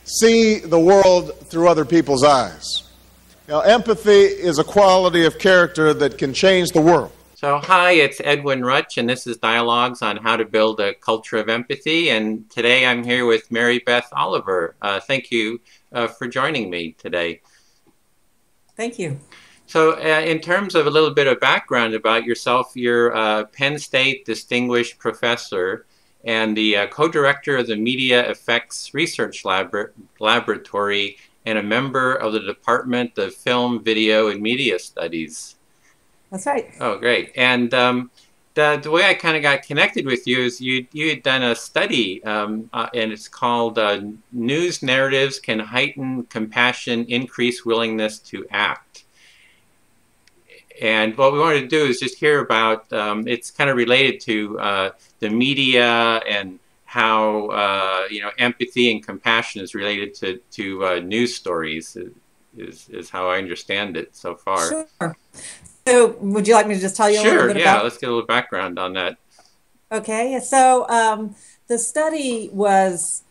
see the world through other people's eyes. Now, empathy is a quality of character that can change the world. So hi, it's Edwin Rutsch, and this is Dialogs on how to build a culture of empathy. And today I'm here with Beth Oliver. Thank you for joining me today. Thank you. So in terms of a little bit of background about yourself, you're a Penn State Distinguished Professor and the co-director of the Media Effects Research Laboratory and a member of the Department of Film, Video, and Media Studies. That's right. Oh, great. And the way I kind of got connected with you is you had done a study, and it's called News Narratives Can Heighten Compassion, Increase Willingness to Act. And what we wanted to do is just hear about, it's kind of related to the media and how empathy and compassion is related to news stories is how I understand it so far. Sure. So would you like me to just tell you a little bit about? Sure, let's get a little background on that. Okay, so the study was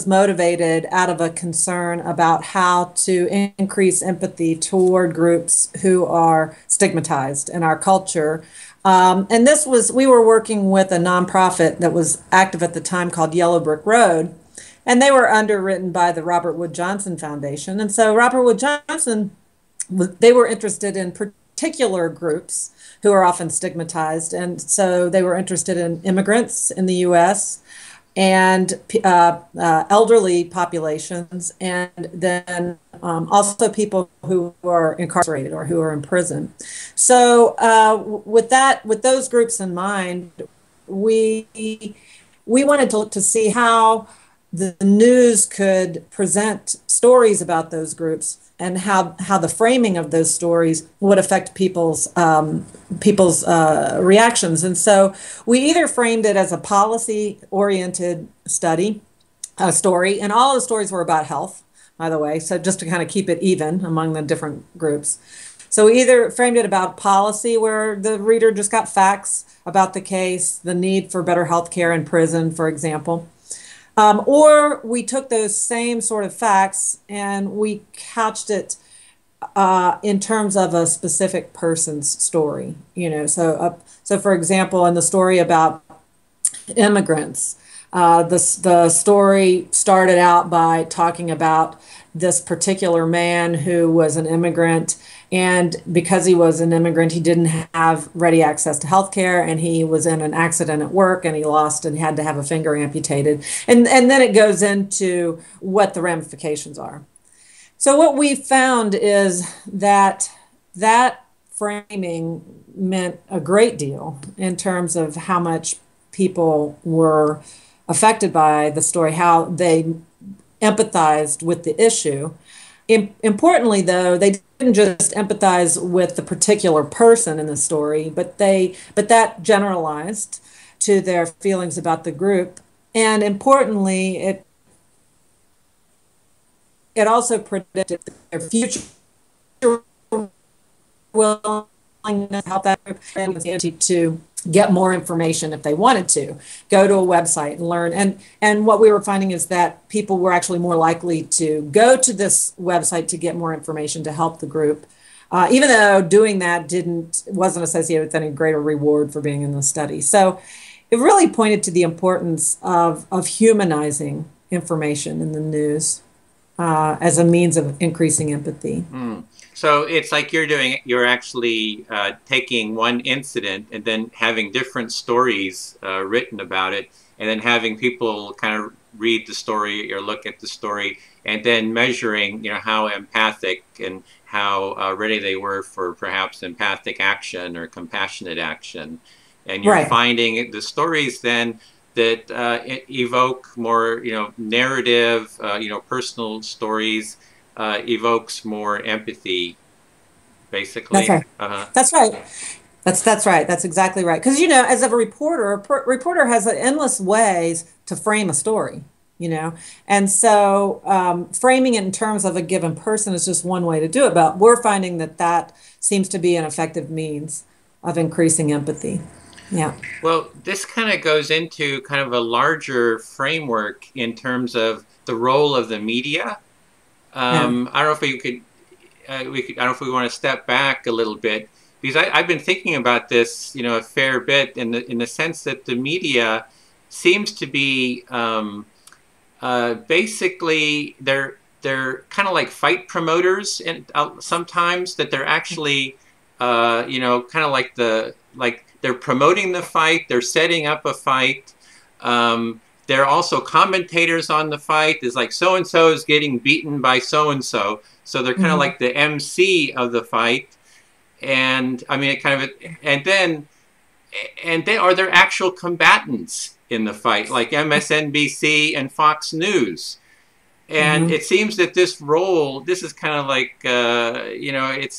motivated out of a concern about how to increase empathy toward groups who are stigmatized in our culture. And we were working with a nonprofit that was active at the time called Yellow Brick Road, and they were underwritten by the Robert Wood Johnson Foundation. And so Robert Wood Johnson, they were interested in particular groups who are often stigmatized. And so they were interested in immigrants in the U.S., and elderly populations, and then also people who are incarcerated or who are in prison. So with those groups in mind, we wanted to look to see how the news could present stories about those groups and how the framing of those stories would affect people's reactions. And so we either framed it as a policy-oriented story, and all the stories were about health, by the way, so just to kind of keep it even among the different groups. So we either framed it about policy, where the reader just got facts about the case, the need for better health care in prison, for example. Or we took those same sort of facts and we couched it in terms of a specific person's story. So for example, in the story about immigrants, the story started out by talking about this particular man who was an immigrant, and because he was an immigrant, he didn't have ready access to health care, and he was in an accident at work, and he lost and had to have a finger amputated. And then it goes into what the ramifications are. So what we found is that framing meant a great deal in terms of how much people were affected by the story, how they empathized with the issue. Importantly, though, they didn't just empathize with the particular person in the story, but that generalized to their feelings about the group. And importantly, it also predicted their future willingness to help that group and to get more information if they wanted to, go to a website and learn. And what we were finding is that people were actually more likely to go to this website to get more information to help the group, even though doing that wasn't associated with any greater reward for being in the study. So it really pointed to the importance of humanizing information in the news as a means of increasing empathy. Mm. So it's like you're actually taking one incident and then having different stories written about it, and then having people kind of read the story or look at the story, and then measuring, how empathic and how ready they were for perhaps empathic action or compassionate action. And you're Right. finding the stories then that evoke more, narrative, personal stories, evokes more empathy, basically. That's right. That's right. That's right. That's exactly right. Because, as a reporter has endless ways to frame a story, And so framing it in terms of a given person is just one way to do it. But we're finding that seems to be an effective means of increasing empathy. Yeah. Well, this kind of goes into kind of a larger framework in terms of the role of the media. Yeah. I don't know if I don't know if we want to step back a little bit, because I've been thinking about this, a fair bit, in the sense that the media seems to be basically they're kind of like fight promoters, and sometimes that they're actually kind of like they're promoting the fight, they're setting up a fight. They're also commentators on the fight. There's like so and so is getting beaten by so and so, so they're kind of like the MC of the fight. And I mean, it kind of, and then are there actual combatants in the fight, like MSNBC and Fox News? And it seems that this role, this is kind of like, I'm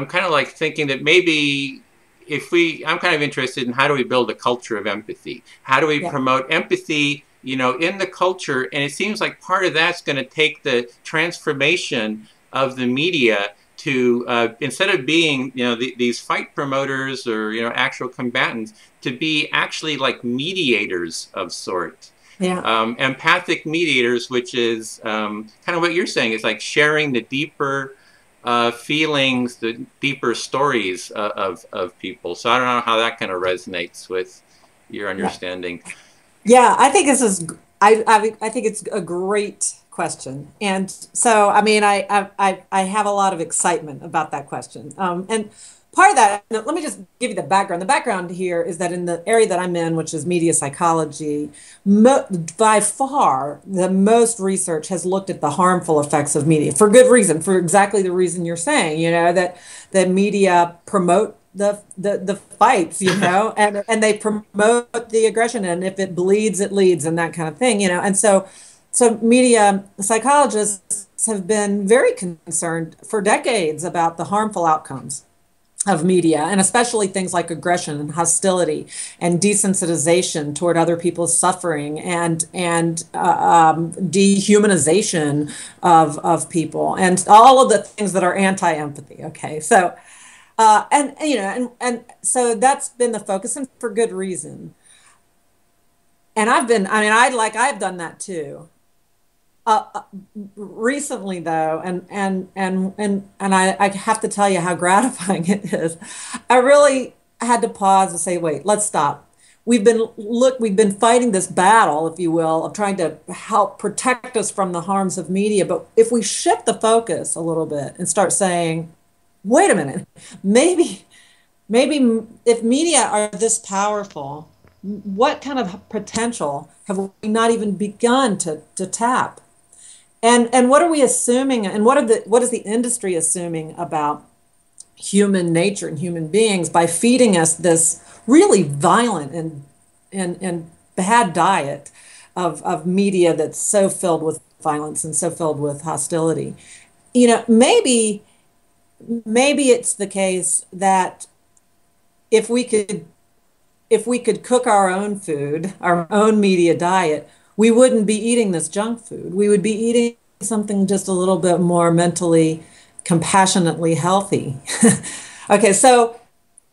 kind of like thinking that maybe I'm kind of interested in how do we build a culture of empathy? How do we promote empathy, in the culture? And it seems like part of that's going to take the transformation of the media to, instead of being, these fight promoters or, actual combatants, to be actually like mediators of sort. Yeah. Empathic mediators, which is kind of what you're saying. It's like sharing the deeper feelings, the deeper stories of people. So I don't know how that kind of resonates with your understanding. Yeah, I think this is. I think it's a great question, and so I mean, I have a lot of excitement about that question, and part of that. Let me just give you the background. The background here is that in the area that I'm in, which is media psychology, by far the most research has looked at the harmful effects of media for good reason, for exactly the reason you're saying. That media promote the fights, and they promote the aggression, and if it bleeds, it leads, and that kind of thing, and so media psychologists have been very concerned for decades about the harmful outcomes of media, and especially things like aggression and hostility and desensitization toward other people's suffering, and dehumanization of people, and all of the things that are anti-empathy. Okay, so and so that's been the focus, and for good reason. And I've done that too. Recently, though, and I have to tell you how gratifying it is. I really had to pause and say, wait, let's stop. We've been fighting this battle, if you will, of trying to help protect us from the harms of media. But if we shift the focus a little bit and start saying, wait a minute, maybe if media are this powerful, what kind of potential have we not even begun to tap? And what are we assuming, and what is the industry assuming about human nature and human beings by feeding us this really violent and bad diet of media that's so filled with violence and so filled with hostility? Maybe it's the case that if we could cook our own food, our own media diet, we wouldn't be eating this junk food. We would be eating something just a little bit more mentally, compassionately healthy. Okay, so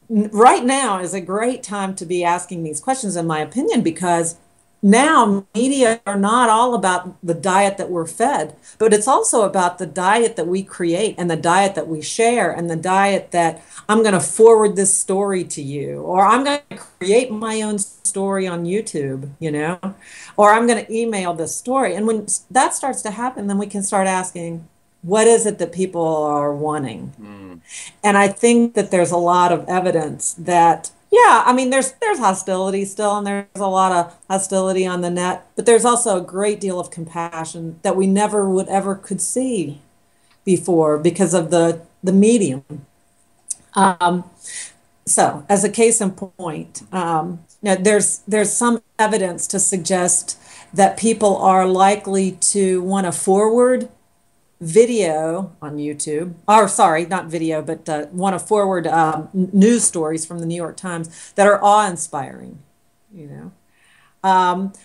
right now is a great time to be asking these questions, in my opinion, because now media are not all about the diet that we're fed, but it's also about the diet that we create, and the diet that we share, and the diet that I'm going to forward this story to you, or I'm going to create my own story on YouTube, or I'm going to email this story. And when that starts to happen, then we can start asking, what is it that people are wanting? And I think that there's a lot of evidence that, yeah, I mean, there's hostility still, and there's a lot of hostility on the net, but there's also a great deal of compassion that we never would ever could see before because of the medium. So, as a case in point, there's some evidence to suggest that people are likely to want to forward video on YouTube, or sorry, not video, but want to forward news stories from the New York Times that are awe-inspiring.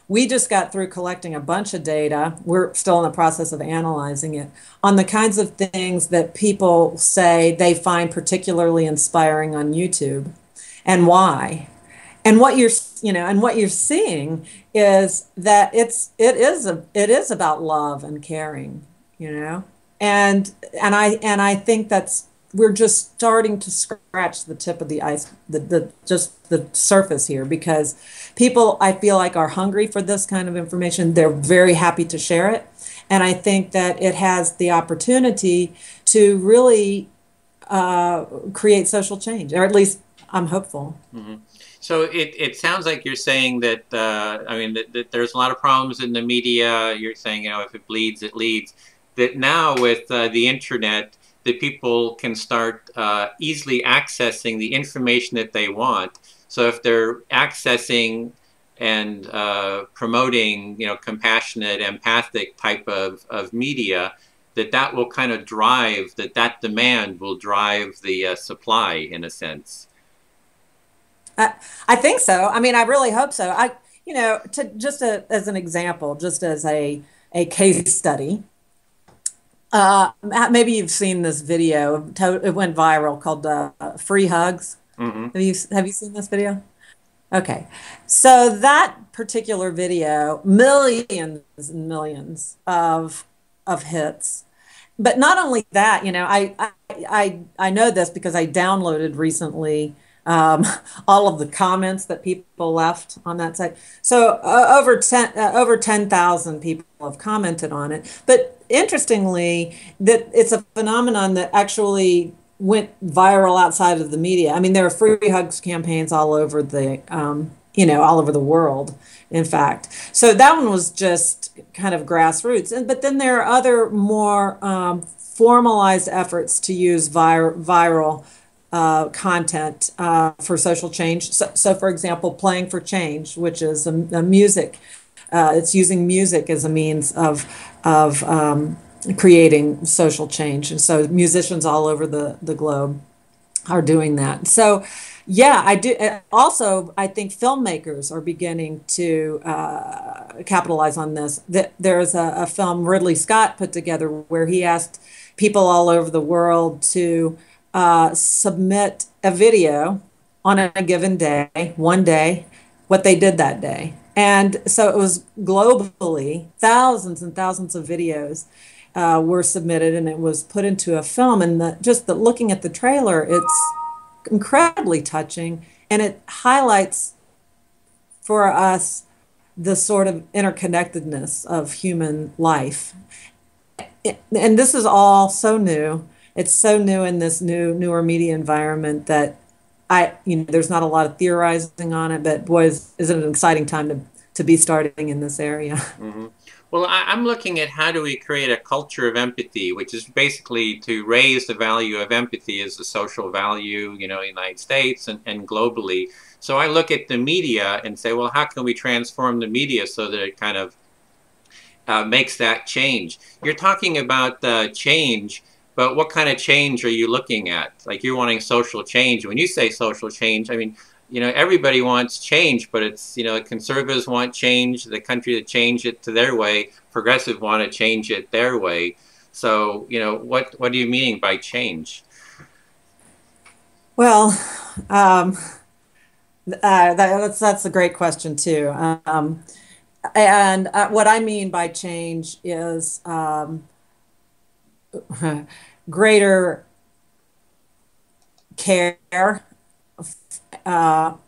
We just got through collecting a bunch of data. We're still in the process of analyzing it on the kinds of things that people say they find particularly inspiring on YouTube and why. And what you're, and what you're seeing is that it is about love and caring, and I think that's, we're just starting to scratch the tip of the ice, just the surface here, because people, I feel like, are hungry for this kind of information. They're very happy to share it, and I think that it has the opportunity to really create social change, or at least I'm hopeful. Mm-hmm. So it sounds like you're saying that, I mean, that there's a lot of problems in the media. You're saying, if it bleeds, it leads. That now with the internet, that people can start easily accessing the information that they want. So if they're accessing and promoting, compassionate, empathic type of media, that will kind of drive, that demand will drive the supply, in a sense. I think so. I mean, I really hope so. As an example, just as a case study, maybe you've seen this video. It went viral, called "Free Hugs." Mm-hmm. Have you seen this video? Okay, so that particular video, millions and millions of hits. But not only that, I know this because I downloaded recently all of the comments that people left on that site. So over 10,000 people have commented on it. But interestingly, that it's a phenomenon that actually went viral outside of the media. I mean, there are free hugs campaigns all over all over the world, in fact. So that one was just kind of grassroots. But then there are other more formalized efforts to use viral content for social change. So, for example, Playing for Change, which is a music, it's using music as a means of creating social change. And so musicians all over the globe are doing that. So, yeah, I do. Also, I think filmmakers are beginning to capitalize on this. There's a film Ridley Scott put together where he asked people all over the world to submit a video on a given day, one day, what they did that day. And so it was globally, thousands and thousands of videos were submitted, and it was put into a film. And looking at the trailer, it's incredibly touching, and it highlights for us the sort of interconnectedness of human life. And this is all so new. It's so new in this newer media environment that there's not a lot of theorizing on it, but boy, is it an exciting time to be starting in this area. Mm-hmm. Well, I'm looking at how do we create a culture of empathy, which is basically to raise the value of empathy as a social value, in the United States and globally. So I look at the media and say, well, how can we transform the media so that it kind of makes that change? You're talking about change, but what kind of change are you looking at? Like, you're wanting social change. When you say social change, I mean, everybody wants change, but it's, conservatives want change, the country to change it to their way, progressives want to change it their way. So, what do you mean by change? Well, that's a great question too. And what I mean by change is greater care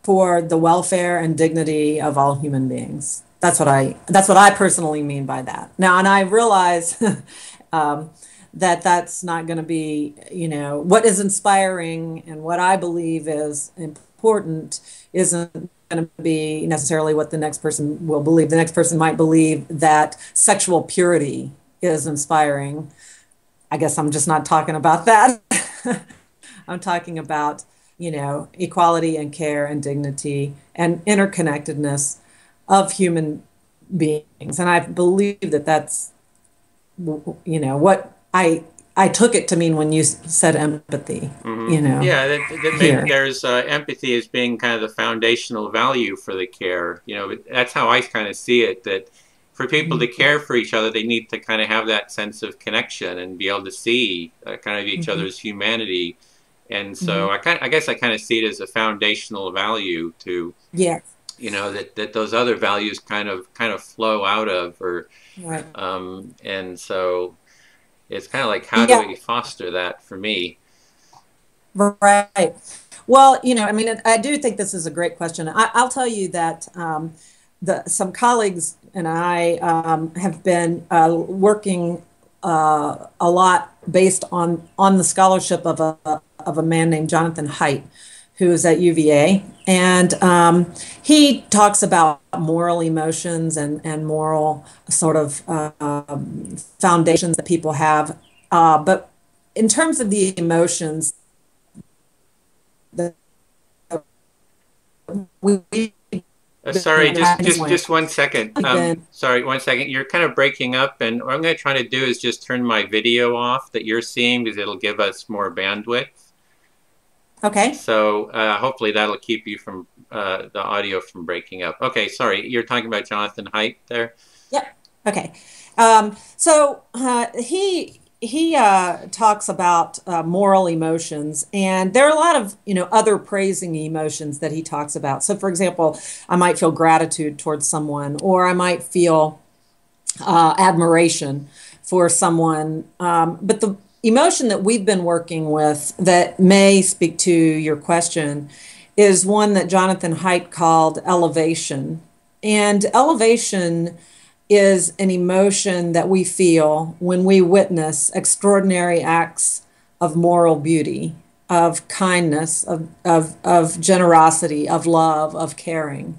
for the welfare and dignity of all human beings. That's what I personally mean by that. Now, and I realize that that's not going to be, what is inspiring and what I believe is important isn't going to be necessarily what the next person will believe. The next person might believe that sexual purity is inspiring. I guess I'm just not talking about that. I'm talking about, equality and care and dignity and interconnectedness of human beings. And I believe that that's, what I took it to mean when you said empathy. Mm-hmm. Yeah, there's empathy as being kind of the foundational value for the care. That's how I kind of see it, that for people to care for each other, they need to kind of have that sense of connection and be able to see kind of each other's humanity. And so I guess I kind of see it as a foundational value to, Yes. that those other values kind of flow out of, or Right. and so it's kind of like, how do Yeah. we foster that for me? Right. Well, I mean, I do think this is a great question. I'll tell you that some colleagues and I have been working a lot based on the scholarship of a man named Jonathan Haidt, who is at UVA, and he talks about moral emotions and moral sort of foundations that people have, but in terms of the emotions that we Sorry, just 1 second. been Sorry, 1 second. You're kind of breaking up, and what I'm going to try to do is just turn my video off that you're seeing, because it'll give us more bandwidth. okay. So hopefully that'll keep you from the audio from breaking up. Okay, sorry. You're talking about Jonathan Haidt there? Yep. Okay. So he talks about moral emotions, and there are a lot of other praising emotions that he talks about. So, for example, I might feel gratitude towards someone, or I might feel admiration for someone. But the emotion that we've been working with that may speak to your question is one that Jonathan Haidt called elevation. And elevation is an emotion that we feel when we witness extraordinary acts of moral beauty, of kindness, of generosity, of love, of caring.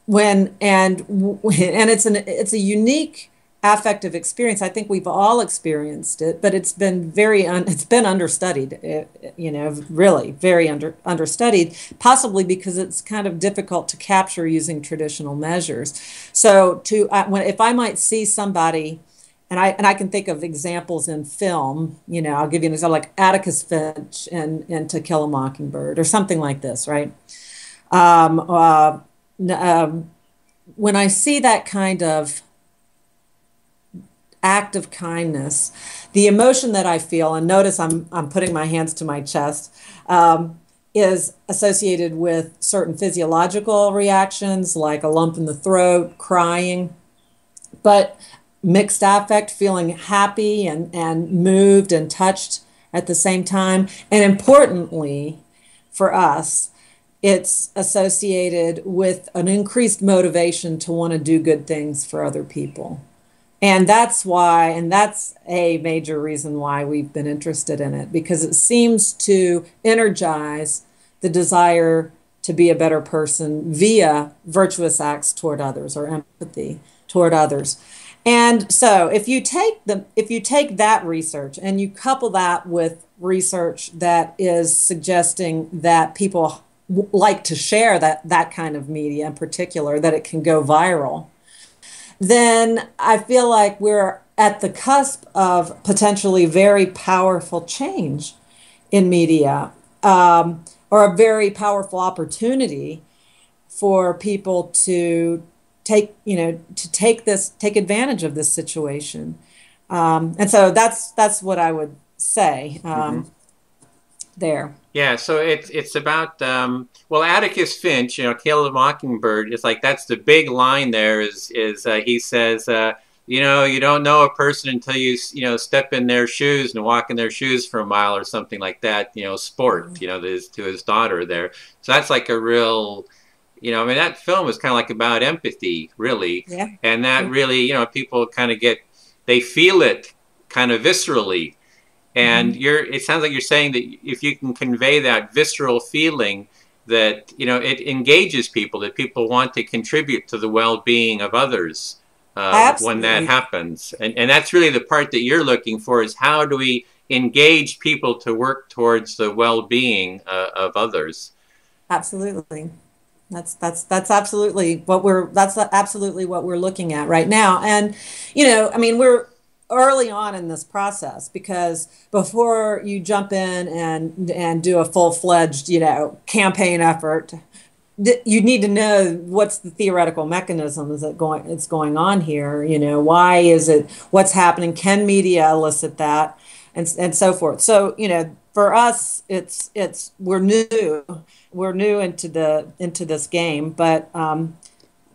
And it's a unique affective experience. I think we've all experienced it, but it's been it's been understudied, really very understudied, possibly because it's kind of difficult to capture using traditional measures. So if I might see somebody, and I can think of examples in film, I'll give you an example, like Atticus Finch in To Kill a Mockingbird, or something like this, right? When I see that kind of act of kindness, the emotion that I feel, and notice I'm putting my hands to my chest, is associated with certain physiological reactions like a lump in the throat, crying, but mixed affect, feeling happy and moved and touched at the same time. And importantly, for us, it's associated with an increased motivation to want to do good things for other people. And that's a major reason why we've been interested in it, because it seems to energize the desire to be a better person via virtuous acts toward others, or empathy toward others. And so if you take that research and you couple that with research that is suggesting that people like to share that kind of media, in particular, that it can go viral, then I feel like we're at the cusp of potentially very powerful change in media, or a very powerful opportunity for people to take advantage of this situation. And so that's what I would say there. Yeah, so it's about Atticus Finch, Kill the Mockingbird. It's like, that's the big line there. Is he says, you don't know a person until you step in their shoes and walk in their shoes for a mile, or something like that. Sport. To his daughter there. So that's like a real. I mean, that film is kind of like about empathy, really. Yeah. And that really, people kind of they feel it kind of viscerally. And it sounds like you're saying that if you can convey that visceral feeling, that it engages people, that people want to contribute to the well-being of others when that happens. And that's really the part that you're looking for, is how do we engage people to work towards the well-being of others? Absolutely. That's absolutely what we're looking at right now. And I mean, we're early on in this process, because before you jump in and do a full-fledged campaign effort, you need to know what's the theoretical mechanism that's going on here. Why is it, what's happening, can media elicit that, and so forth. So for us, we're new into this game, but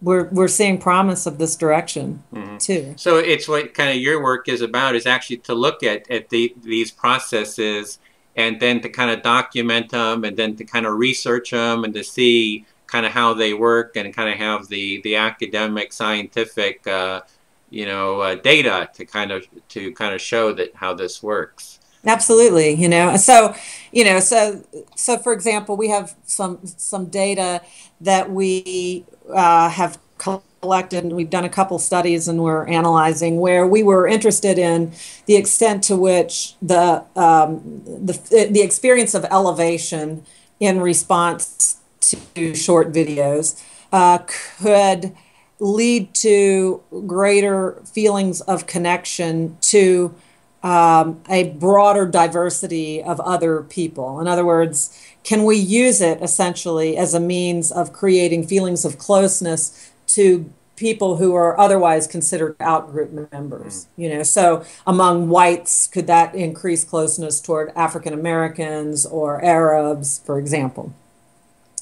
we're seeing promise of this direction too. So it's what kind of your work is about, is actually to look at these processes and then to kind of document them and then to kind of research them and to see kind of how they work and kind of have the academic scientific data to kind of show that how this works. Absolutely. So for example, we have some data that we have collected, and we've done a couple studies and we're analyzing, where we were interested in the extent to which the experience of elevation in response to short videos could lead to greater feelings of connection to a broader diversity of other people. In other words, can we use it essentially as a means of creating feelings of closeness to people who are otherwise considered outgroup members? So among whites, could that increase closeness toward African Americans or Arabs, for example?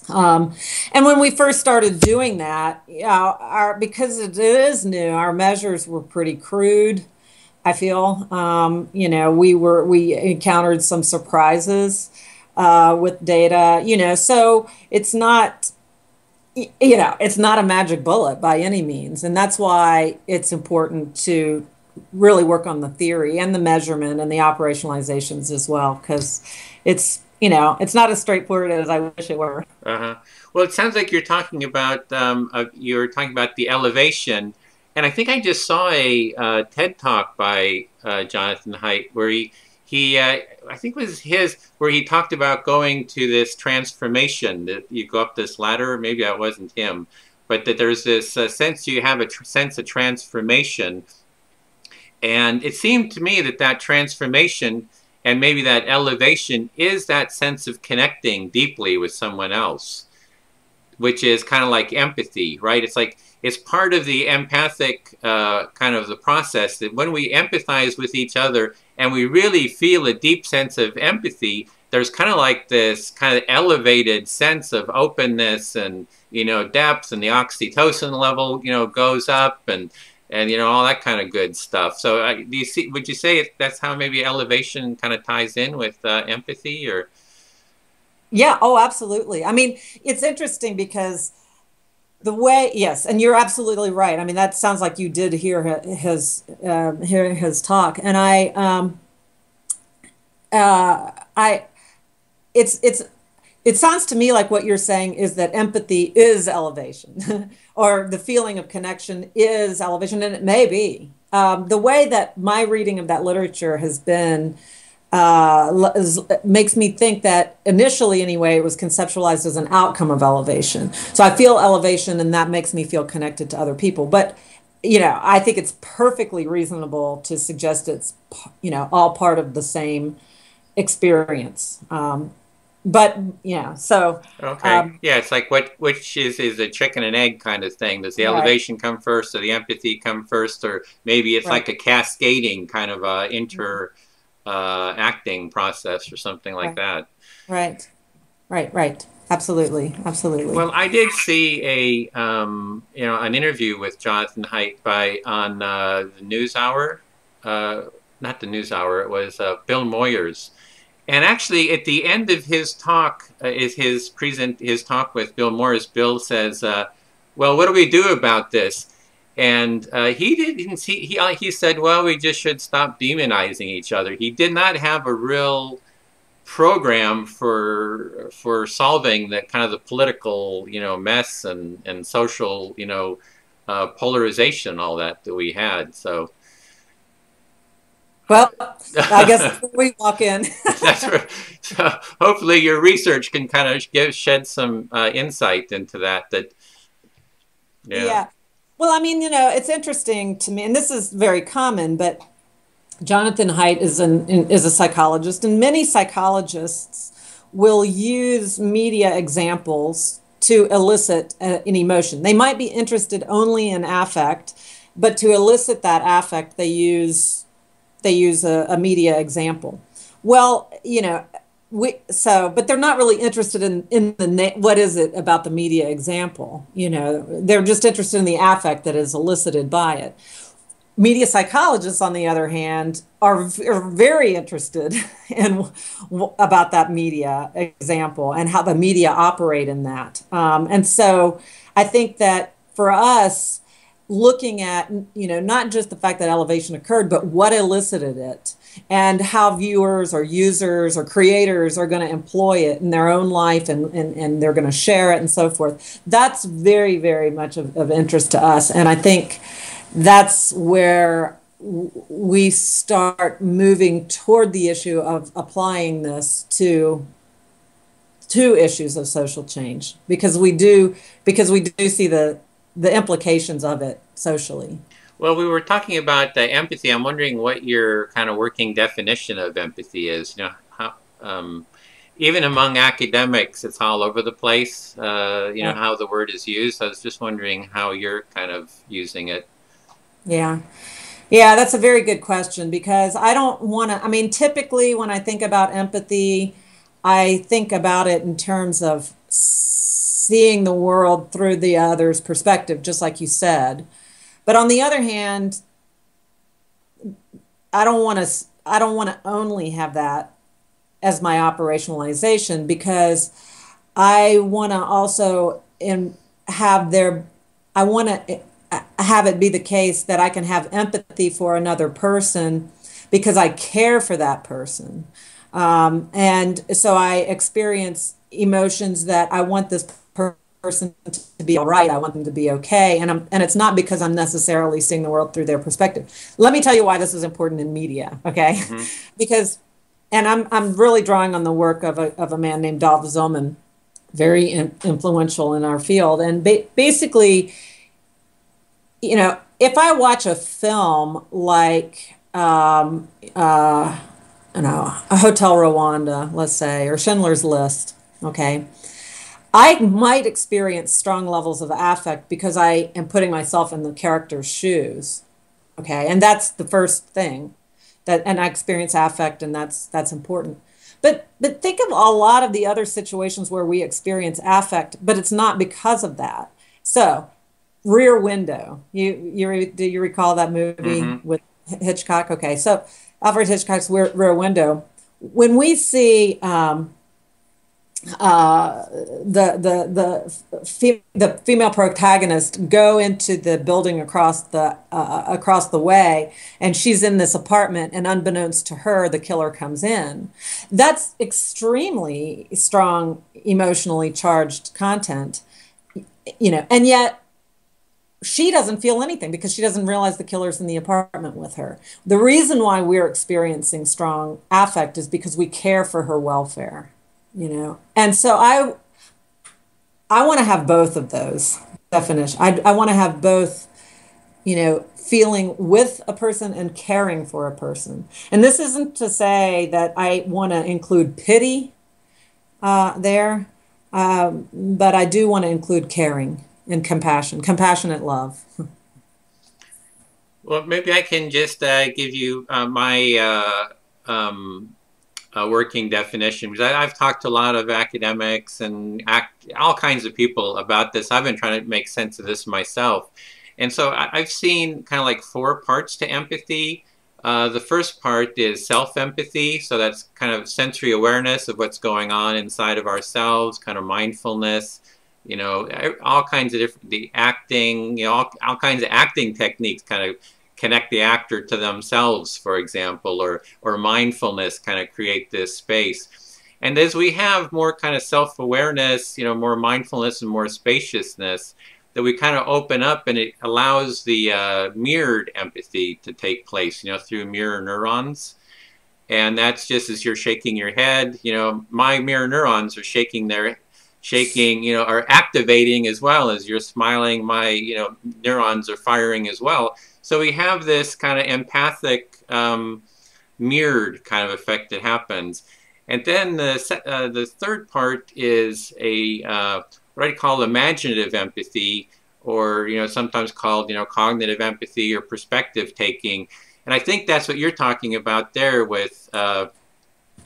And when we first started doing that, because it is new, our measures were pretty crude. I feel, we encountered some surprises with data, so it's not, it's not a magic bullet by any means. And that's why it's important to really work on the theory and the measurement and the operationalizations as well, because it's not as straightforward as I wish it were. Well, it sounds like you're talking about the elevation. And I think I just saw a TED Talk by Jonathan Haidt where he I think it was his, where he talked about going to this transformation, that you go up this ladder. Maybe that wasn't him, but that there's this sense, you have a sense of transformation. And it seemed to me that transformation and maybe that elevation is that sense of connecting deeply with someone else, which is kind of like empathy, right? It's like, it's part of the empathic kind of the process, that when we empathize with each other and we really feel a deep sense of empathy, there's kind of like this kind of elevated sense of openness and, depth, and the oxytocin level, goes up, and all that kind of good stuff. So would you say that's how maybe elevation kind of ties in with empathy, or? Yeah, oh, absolutely. I mean, it's interesting because yes, and you're absolutely right. I mean, that sounds like you did hear his talk, and it sounds to me like what you're saying is that empathy is elevation, or the feeling of connection is elevation, and it may be. The way that my reading of that literature has been makes me think that initially, anyway, it was conceptualized as an outcome of elevation. So I feel elevation, and that makes me feel connected to other people. But, I think it's perfectly reasonable to suggest it's, all part of the same experience. But yeah, so okay, yeah, it's like which is a chicken and egg kind of thing. Does the elevation come first, or the empathy come first, or maybe it's like a cascading kind of acting process or something like that. Right. Absolutely. Well, I did see an interview with Jonathan Haidt on the NewsHour, not the NewsHour. It was Bill Moyers. And actually, at the end of his talk, his talk with Bill Moyers, Bill says, "Well, what do we do about this?" And he said, "Well, we just should stop demonizing each other." He did not have a real program for solving that kind of the political, mess and social, polarization, all that we had. So. Well, I guess we walk in. That's right. So hopefully your research can kind of shed some insight into that. Yeah. Well, I mean, it's interesting to me, and this is very common, but Jonathan Haidt is a psychologist, and many psychologists will use media examples to elicit an emotion. They might be interested only in affect, but to elicit that affect, they use a media example. Well, but they're not really interested in what is it about the media example, they're just interested in the affect that is elicited by it. Media psychologists, on the other hand, are very interested in about that media example and how the media operate in that. And so I think that for us, looking at, not just the fact that elevation occurred, but what elicited it and how viewers or users or creators are going to employ it in their own life and they're going to share it and so forth. That's very, very much of interest to us. And I think that's where we start moving toward the issue of applying this to issues of social change, because we do see the implications of it socially. Well, we were talking about empathy. I'm wondering what your kind of working definition of empathy is. Even among academics, it's all over the place, how the word is used. I was just wondering how you're kind of using it. Yeah. Yeah, that's a very good question, because I don't want to, typically when I think about empathy, I think about it in terms of seeing the world through the other's perspective, just like you said. But on the other hand, I don't want to only have that as my operationalization, because I want to also I want to have it be the case that I can have empathy for another person because I care for that person. And so I experience emotions that I want this person to be all right. I want them to be okay. And it's not because I'm necessarily seeing the world through their perspective. Let me tell you why this is important in media, okay? Mm-hmm. Because, and I'm really drawing on the work of a man named Dolph Zillman, very influential in our field. And basically, if I watch a film like, A Hotel Rwanda, let's say, or Schindler's List, okay, I might experience strong levels of affect because I am putting myself in the character's shoes, okay, and that's the first thing, and I experience affect, and that's important. But think of a lot of the other situations where we experience affect, but it's not because of that. So, Rear Window, do you recall that movie mm-hmm. with Hitchcock? Okay, so Alfred Hitchcock's Rear Window. When we see the female protagonist go into the building across the way, and she's in this apartment, and unbeknownst to her, the killer comes in. That's extremely strong, emotionally charged content, and yet she doesn't feel anything because she doesn't realize the killer's in the apartment with her. The reason why we're experiencing strong affect is because we care for her welfare, And so I want to have both of those definitions. I want to have both, feeling with a person and caring for a person. And this isn't to say that I want to include pity there, but I do want to include caring and compassionate love. Well, maybe I can just give you my working definition, because I've talked to a lot of academics and all kinds of people about this. I've been trying to make sense of this myself. And so I've seen kind of like 4 parts to empathy. The first part is self-empathy. So that's kind of sensory awareness of what's going on inside of ourselves, kind of mindfulness. All kinds of the acting, all kinds of acting techniques kind of connect the actor to themselves, for example, or mindfulness kind of create this space. And as we have more kind of self-awareness, more mindfulness and more spaciousness, that we kind of open up, and it allows the mirrored empathy to take place, through mirror neurons. And that's just as you're shaking your head, my mirror neurons are shaking, are activating as well. As you're smiling, my, neurons are firing as well. So we have this kind of empathic, mirrored kind of effect that happens. And then the third part is what I call imaginative empathy, or, sometimes called, cognitive empathy or perspective taking. And I think that's what you're talking about there with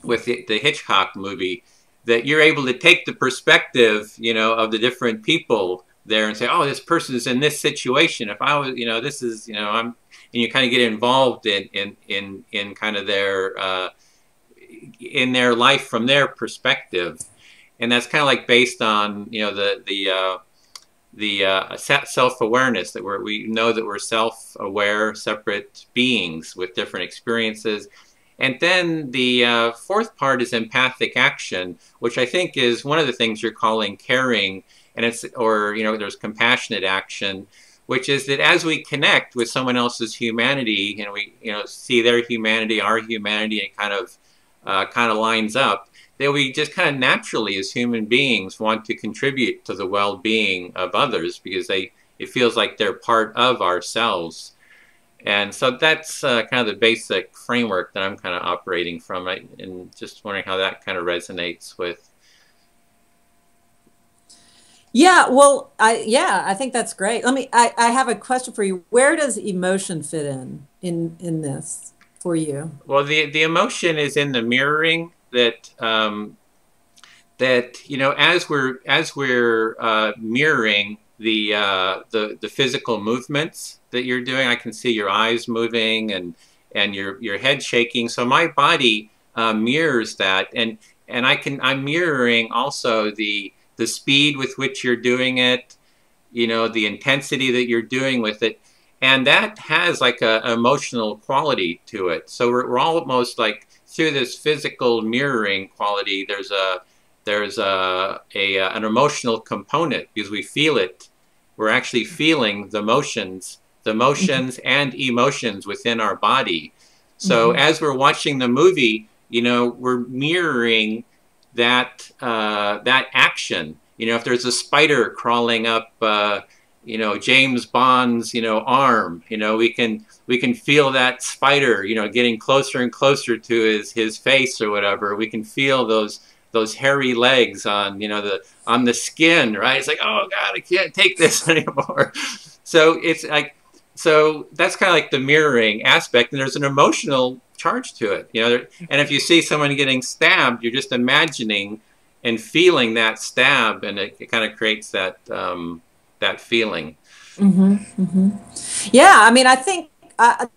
with the Hitchcock movie, that you're able to take the perspective, you know, of the different people there and say, oh, this person is in this situation. If I was, you know, this is, you know, and you kind of get involved in kind of their in their life from their perspective, and that's kind of like based on, you know, the self-awareness, that we know that we're self-aware, separate beings with different experiences. And then the fourth part is empathic action, which I think is one of the things you're calling caring, and it's, or, you know, there's compassionate action, which is that as we connect with someone else's humanity, and we, you know, see their humanity, our humanity, and kind of lines up, that we just kind of naturally, as human beings, want to contribute to the well-being of others, because it feels like they're part of ourselves. And so that's kind of the basic framework that I'm kind of operating from, and just wondering how that kind of resonates with. Yeah, well, I think that's great. I have a question for you. Where does emotion fit in this for you? Well, the emotion is in the mirroring, that that, you know, as we're mirroring the physical movements that you're doing. I can see your eyes moving and your head shaking. So my body mirrors that, and I'm mirroring also the speed with which you're doing it, you know, the intensity that you're doing with it, and that has like a emotional quality to it. So we're almost like, through this physical mirroring quality, there's an emotional component, because we feel it. We're actually feeling the motions and emotions within our body. So as we're watching the movie, you know, we're mirroring that action. You know, if there's a spider crawling up, you know, James Bond's, you know, arm, you know, we can feel that spider, you know, getting closer and closer to his face or whatever. We can feel those hairy legs on, you know, on the skin, right? It's like, oh God, I can't take this anymore. So it's like, so that's kind of like the mirroring aspect, and there's an emotional charge to it, you know. And if you see someone getting stabbed, you're just imagining and feeling that stab, and it kind of creates that that feeling. Yeah, I mean, I think the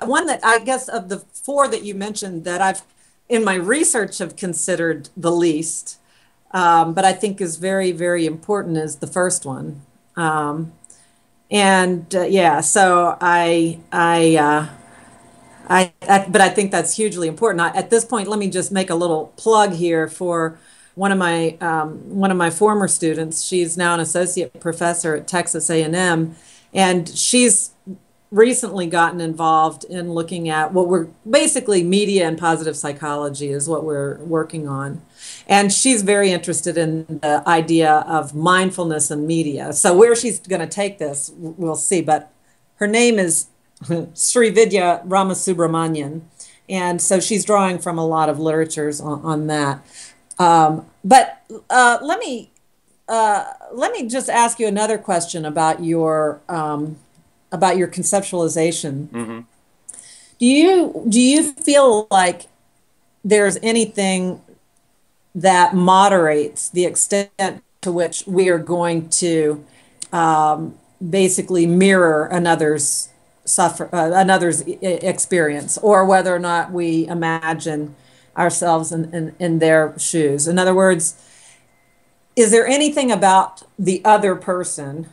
one that, I guess, of the four that you mentioned, that I've in my research have considered the least, but I think is very, very important, is the first one. Yeah, so but I think that's hugely important. At this point, let me just make a little plug here for one of my former students. She's now an associate professor at Texas A&M, and she's recently gotten involved in looking at what we're basically, media and positive psychology is what we're working on. And she's very interested in the idea of mindfulness and media. So where she's going to take this, we'll see. But her name is Sri Vidya Ramasubramanian. And so she's drawing from a lot of literatures on that. But let me just ask you another question about your conceptualization. Do you feel like there's anything that moderates the extent to which we are going to basically mirror another's experience, or whether or not we imagine ourselves in their shoes? In other words, is there anything about the other person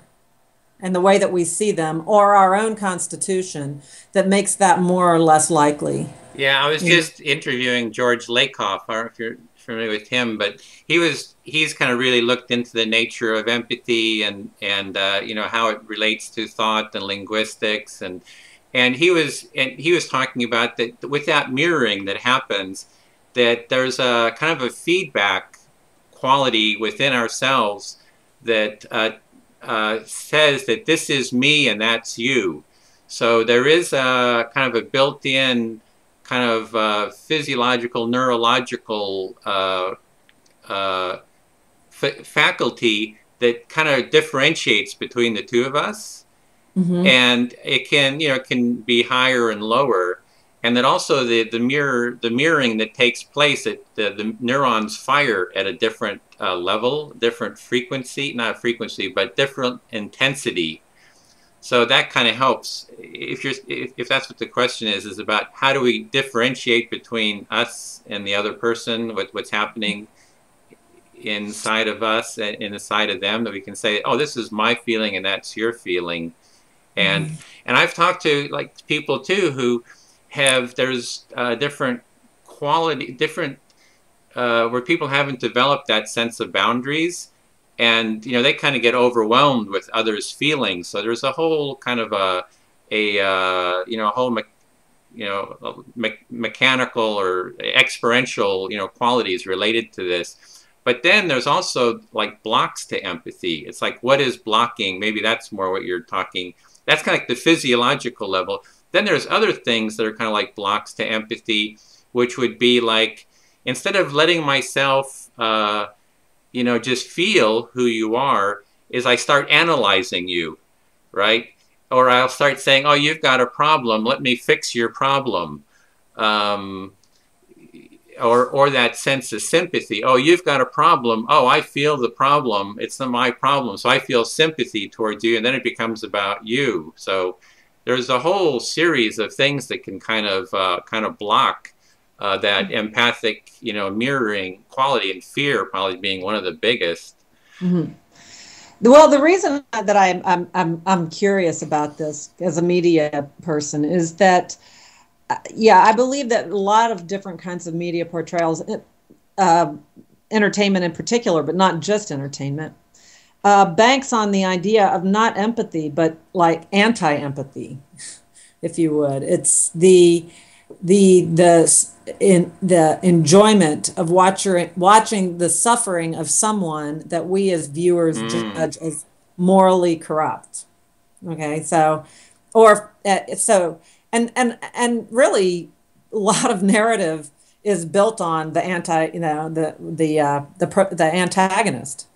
and the way that we see them, or our own constitution, that makes that more or less likely? Yeah, I was just interviewing George Lakoff. I don't know if you're familiar with him, but he's kind of really looked into the nature of empathy and you know, how it relates to thought and linguistics, and he was talking about that with that mirroring that happens, that there's a kind of a feedback quality within ourselves that says that this is me and that's you. So there is a kind of a built-in kind of physiological, neurological faculty that kind of differentiates between the two of us. And it can, you know, it can be higher and lower. and that also the mirroring that takes place, the neurons fire at a different level, different frequency, not frequency, but different intensity. So that kind of helps. If that's what the question is about how do we differentiate between us and the other person, what's happening inside of us and inside of them, that we can say, oh, this is my feeling and that's your feeling. And and I've talked to like people too who have there's different quality, different where people haven't developed that sense of boundaries, and you know they kind of get overwhelmed with others' feelings. So there's a whole kind of a you know a whole mechanical or experiential qualities related to this. But then there's also like blocks to empathy. It's like, what is blocking? Maybe that's more what you're talking. That's kind of like the physiological level. Then there's other things that are kind of like blocks to empathy, which would be like, instead of letting myself, just feel who you are, is I start analyzing you, right? Or I'll start saying, oh, you've got a problem. Let me fix your problem. Or that sense of sympathy. Oh, you've got a problem. Oh, I feel the problem. It's not my problem. So I feel sympathy towards you. And then it becomes about you. So there's a whole series of things that can kind of block that empathic, mirroring quality, and fear probably being one of the biggest. Mm-hmm. Well, the reason that I'm curious about this as a media person is that, I believe that a lot of different kinds of media portrayals, entertainment in particular, but not just entertainment, banks on the idea of not empathy, but like anti-empathy, if you would. It's the enjoyment of watching the suffering of someone that we as viewers judge as morally corrupt. Okay, and really a lot of narrative is built on the the antagonist,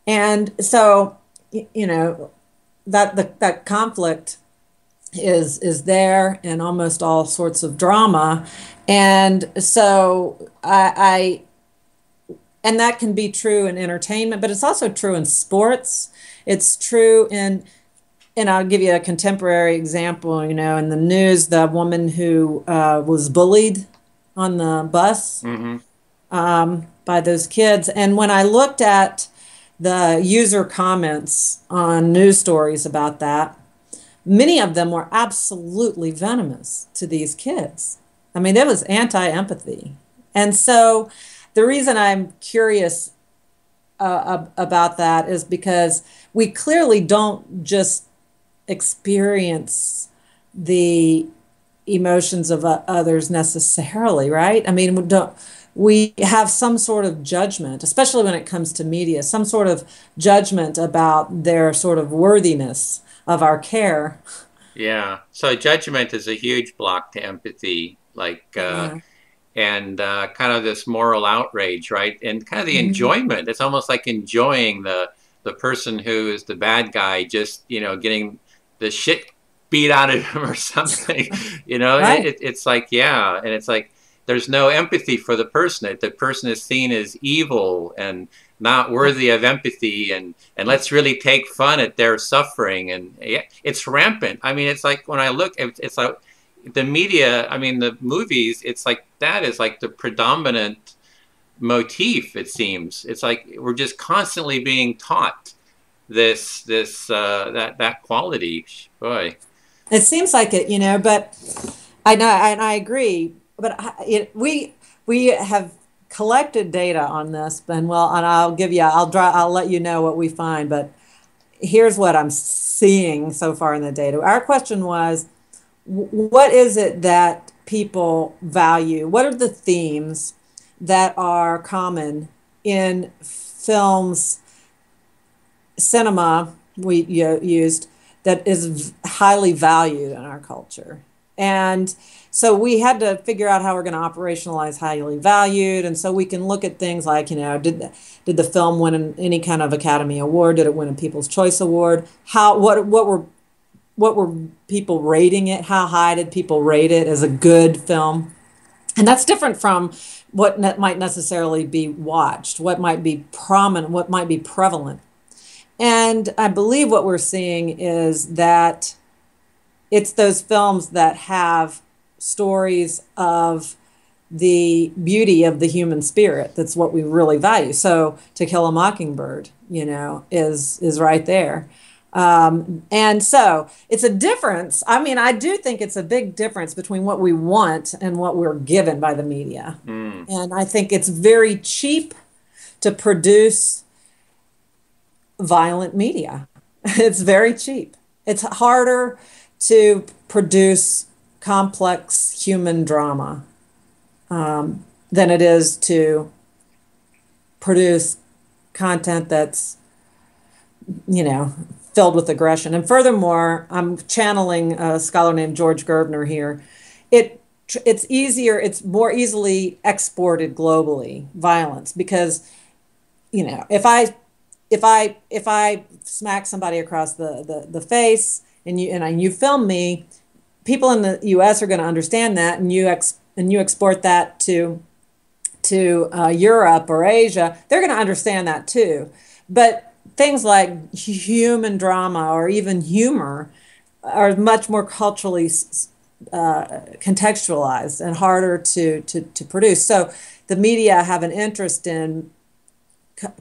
and so that conflict is there in almost all sorts of drama, and so and that can be true in entertainment, but it's also true in sports. It's true and I'll give you a contemporary example. In the news, the woman who was bullied on the bus by those kids. And when I looked at the user comments on news stories about that, many of them were absolutely venomous to these kids. I mean, it was anti-empathy. And so the reason I'm curious about that is because we clearly don't just experience the emotions of others necessarily, right? I mean, we have some sort of judgment, especially when it comes to media, some sort of judgment about their sort of worthiness of our care. Yeah. So judgment is a huge block to empathy, like, and kind of this moral outrage, right? And kind of the enjoyment. It's almost like enjoying the person who is the bad guy, just, getting the shit beat out of him or something, right. It's like, and it's like, there's no empathy for the person. The person is seen as evil and not worthy of empathy, and let's really take fun at their suffering. And it's rampant. I mean, it's like when I look, it's like the media, I mean, the movies, it's like that is like the predominant motif, it seems. It's like we're just constantly being taught that quality. Boy, it seems like it, but I know, and I agree, but we have collected data on this, and I'll let you know what we find, but here's what I'm seeing so far in the data. Our question was, what is it that people value? What are the themes that are common in films, cinema we used, that is highly valued in our culture? And so we had to figure out how we're going to operationalize highly valued. And so we can look at things like, did the film win any kind of Academy Award? Did it win a People's Choice Award? What were what were people rating it? How high did people rate it as a good film? And that's different from what might necessarily be watched, what might be prominent, what might be prevalent. And I believe what we're seeing is that it's those films that have stories of the beauty of the human spirit. That's what we really value. So To Kill a Mockingbird, you know, is right there. And so it's a difference. I mean, I do think it's a big difference between what we want and what we're given by the media. And I think it's very cheap to produce violent media. It's very cheap. It's harder to produce complex human drama than it is to produce content that's, you know, filled with aggression. And furthermore, I'm channeling a scholar named George Gerbner here. It's easier, it's more easily exported globally, violence, because, you know, if I smack somebody across the face and you film me, people in the U.S. are going to understand that, and you export that to Europe or Asia, they're going to understand that too. But things like human drama or even humor are much more culturally contextualized and harder to produce. So the media have an interest in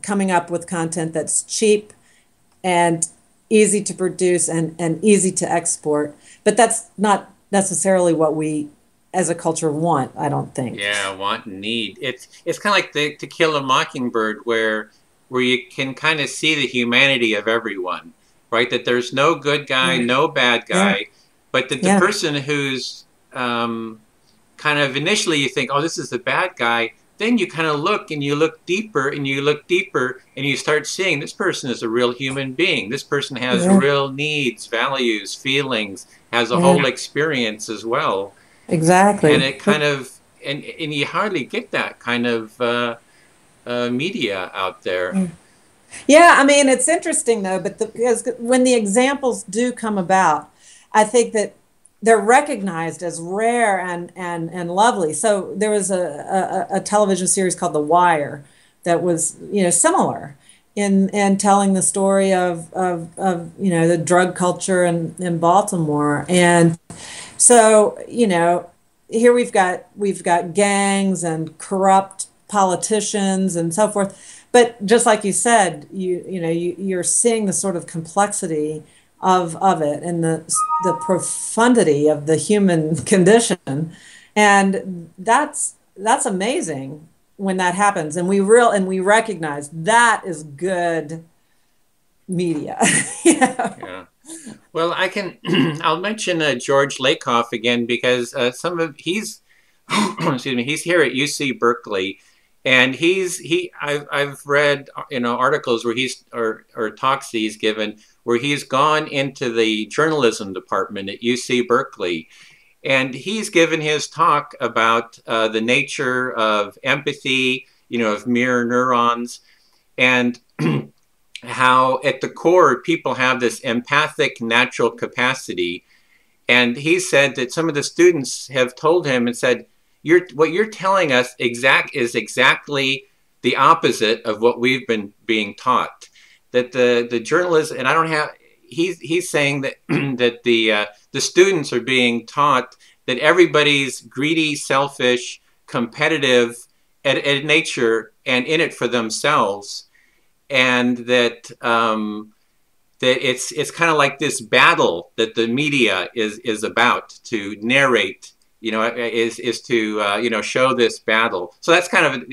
coming up with content that's cheap and easy to produce and easy to export. But that's not necessarily what we as a culture want, I don't think. Yeah, want and need. It's kind of like To Kill a Mockingbird, where you can kind of see the humanity of everyone, right? That there's no good guy, no bad guy, but that the person who's kind of initially you think, oh, this is the bad guy. Then you kind of look and you look deeper and you look deeper and you start seeing this person is a real human being. This person has real needs, values, feelings, has a whole experience as well. Exactly. And it kind of, and you hardly get that kind of media out there. Yeah, I mean, it's interesting though, but because when the examples do come about, I think that they're recognized as rare and lovely. So there was a television series called The Wire that was, you know, similar in telling the story of you know, the drug culture in Baltimore. And so, you know, here we've got gangs and corrupt politicians and so forth. But just like you said, you're seeing the sort of complexity of it and the profundity of the human condition, and that's amazing when that happens, and we recognize that is good media. Yeah. Well, I'll mention George Lakoff again, because he's excuse me, he's here at UC Berkeley, and I've read, you know, articles where or talks that he's given where he's gone into the journalism department at UC Berkeley, and he's given his talk about the nature of empathy, you know, of mirror neurons, and how at the core people have this empathic natural capacity. And he said that some of the students have told him and said, what you're telling us is exactly the opposite of what we've been being taught. That the journalists, and I don't have, he's saying that that the students are being taught that everybody's greedy, selfish, competitive at nature and in it for themselves, and that it's kind of like this battle that the media is about to narrate, you know, is to you know, show this battle. So that's kind of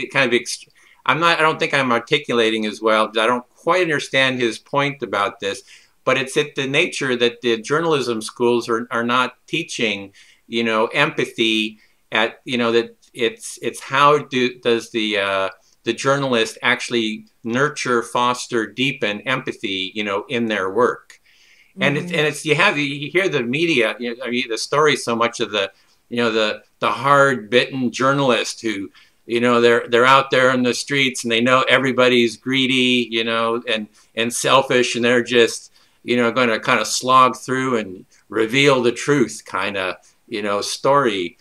I don't think I'm articulating as well, because I don't quite understand his point about this, but it's at the nature that the journalism schools are not teaching, you know, empathy at, you know, that it's how does the journalist actually nurture, foster, deepen empathy, you know, in their work. And it's you hear the media, you know, I mean, the story so much of the, you know, the hard-bitten journalist who, you know, they're out there in the streets and they know everybody's greedy, you know, and selfish, and they're just, going to kind of slog through and reveal the truth kind of, story.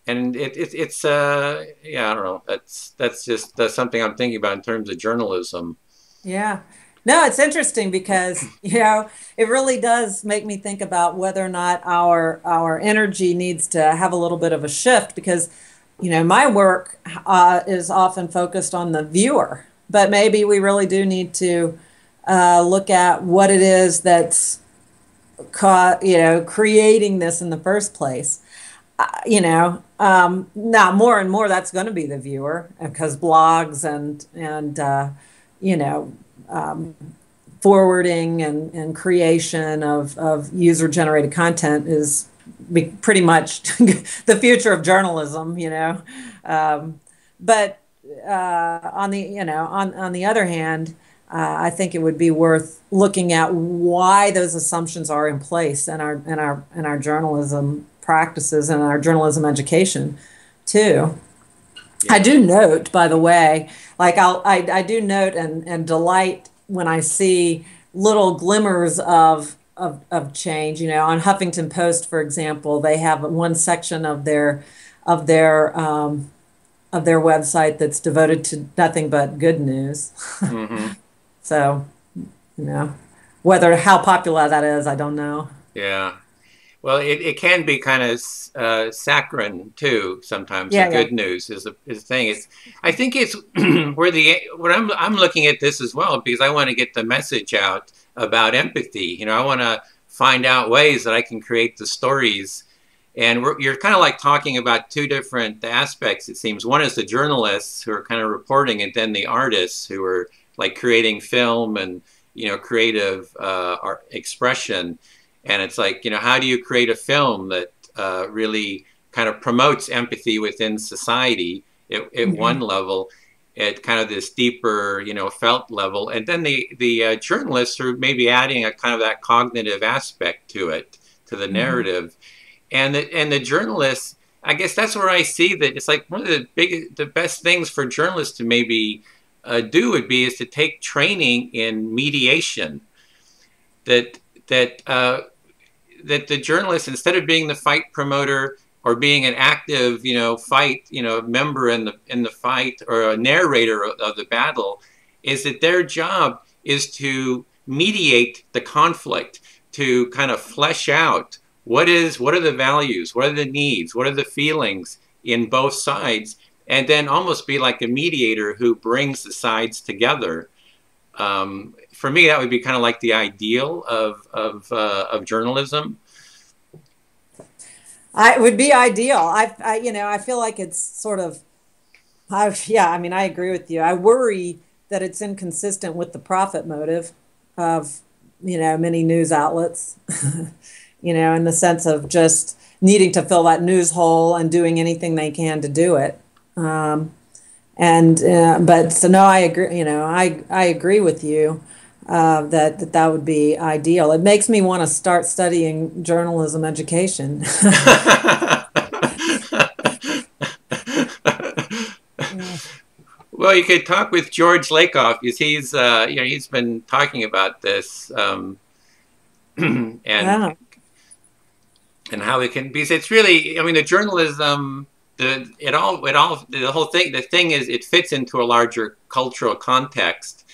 And it's yeah, I don't know. That's something I'm thinking about in terms of journalism. Yeah. No, it's interesting because, it really does make me think about whether or not our energy needs to have a little bit of a shift because, my work is often focused on the viewer, but maybe we really do need to look at what it is that's creating this in the first place. Now more and more that's going to be the viewer because blogs and forwarding and creation of user-generated content is pretty much the future of journalism, but on the other hand, I think it would be worth looking at why those assumptions are in place in our journalism practices and our journalism education too. Yeah. I do note, by the way, like I do note and delight when I see little glimmers of change. On Huffington Post, for example, they have one section of their website that's devoted to nothing but good news. Mm-hmm. So, how popular that is, I don't know. Yeah. Well, it can be kind of saccharine too. Sometimes the good news is the thing. I think it's where I'm looking at this as well because I want to get the message out about empathy. I want to find out ways that I can create the stories. And you're kind of like talking about two different aspects. It seems one is the journalists who are kind of reporting, and then the artists who are like creating film and creative art expression. And it's like, how do you create a film that really kind of promotes empathy within society at mm-hmm. one level, at kind of this deeper, felt level. And then the journalists are maybe adding a kind of that cognitive aspect to it, to the mm-hmm. narrative. And the journalists, I guess that's where I see that it's like one of the best things for journalists to maybe do would be is to take training in mediation. That the journalist, instead of being the fight promoter or being an active, fight, member in the fight or a narrator of the battle, is that their job is to mediate the conflict, to kind of flesh out what are the values, what are the needs, what are the feelings in both sides, and then almost be like a mediator who brings the sides together. For me, that would be kind of like the ideal of journalism. It would be ideal. I feel like it's sort of, I agree with you. I worry that it's inconsistent with the profit motive of, many news outlets, in the sense of just needing to fill that news hole and doing anything they can to do it. But I agree. I agree with you that would be ideal. It makes me want to start studying journalism education. Well, you could talk with George Lakoff because he's been talking about this and how it can be. It's really, the journalism. The thing is it fits into a larger cultural context,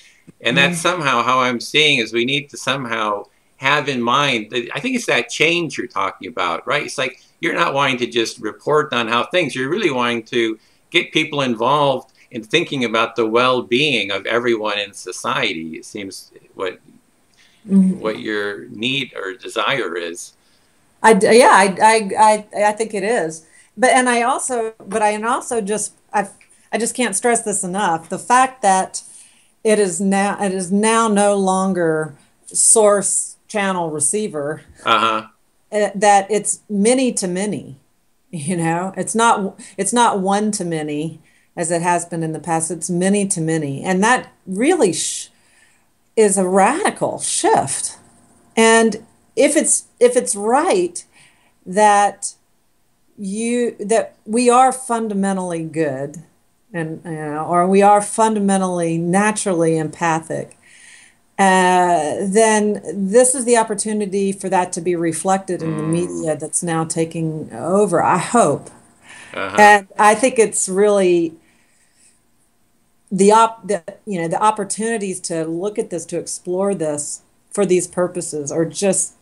and that's somehow how I'm seeing is we need to somehow have in mind that, I think it's that change you're talking about, right? It's like you're not wanting to just report on how things, you're really wanting to get people involved in thinking about the well-being of everyone in society. It seems what your need or desire is. I think it is. I just can't stress this enough. The fact that it is now no longer source channel receiver, that it's many to many, it's not one to many as it has been in the past. It's many to many. And that really is a radical shift. And if it's right that we are fundamentally good, and or we are fundamentally naturally empathic, then this is the opportunity for that to be reflected in the media that's now taking over, I hope. And I think it's really the opportunities to look at this, to explore this for these purposes are just,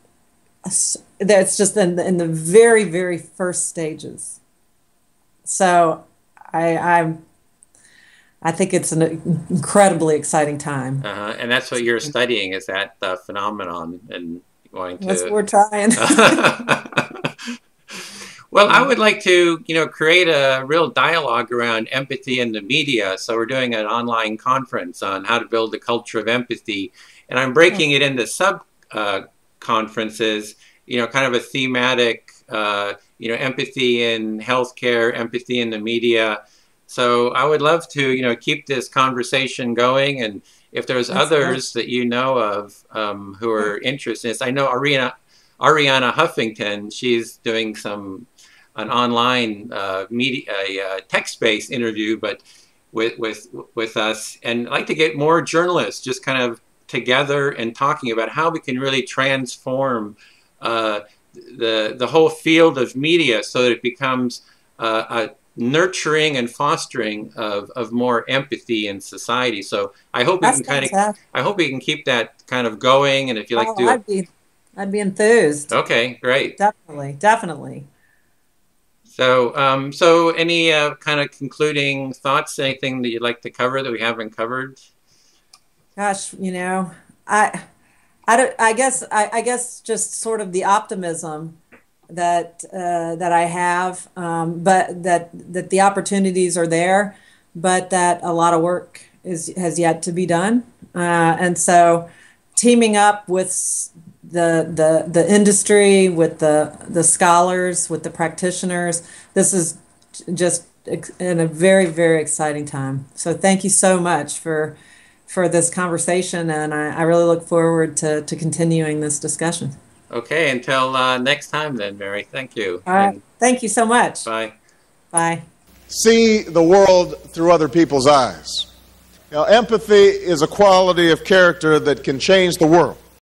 that's just in the very, very first stages. So I think it's an incredibly exciting time. And that's what you're studying, is that phenomenon, and going to... That's what we're trying. Well, I would like to, create a real dialogue around empathy in the media. So we're doing an online conference on how to build a culture of empathy. And I'm breaking it into sub-conferences, kind of a thematic, empathy in healthcare, empathy in the media. So I would love to, keep this conversation going. And if there's others that you know of who are interested in this, I know Ariana Huffington, she's doing an online media, text-based interview, but with us. And I'd like to get more journalists just kind of together and talking about how we can really transform the whole field of media so that it becomes a nurturing and fostering of more empathy in society. So I hope we can keep that kind of going. And if you like to do I'd be enthused. Okay, great. Definitely. So, so any kind of concluding thoughts, anything that you'd like to cover that we haven't covered? Gosh, I guess just sort of the optimism that I have, but that the opportunities are there, but that a lot of work has yet to be done, and so teaming up with the industry, with the scholars, with the practitioners, this is just in a very, very exciting time. So thank you so much for this conversation, and I really look forward to continuing this discussion. Okay, until next time then, Mary. Thank you. All right. Thank you so much. Bye. Bye. See the world through other people's eyes. Empathy is a quality of character that can change the world.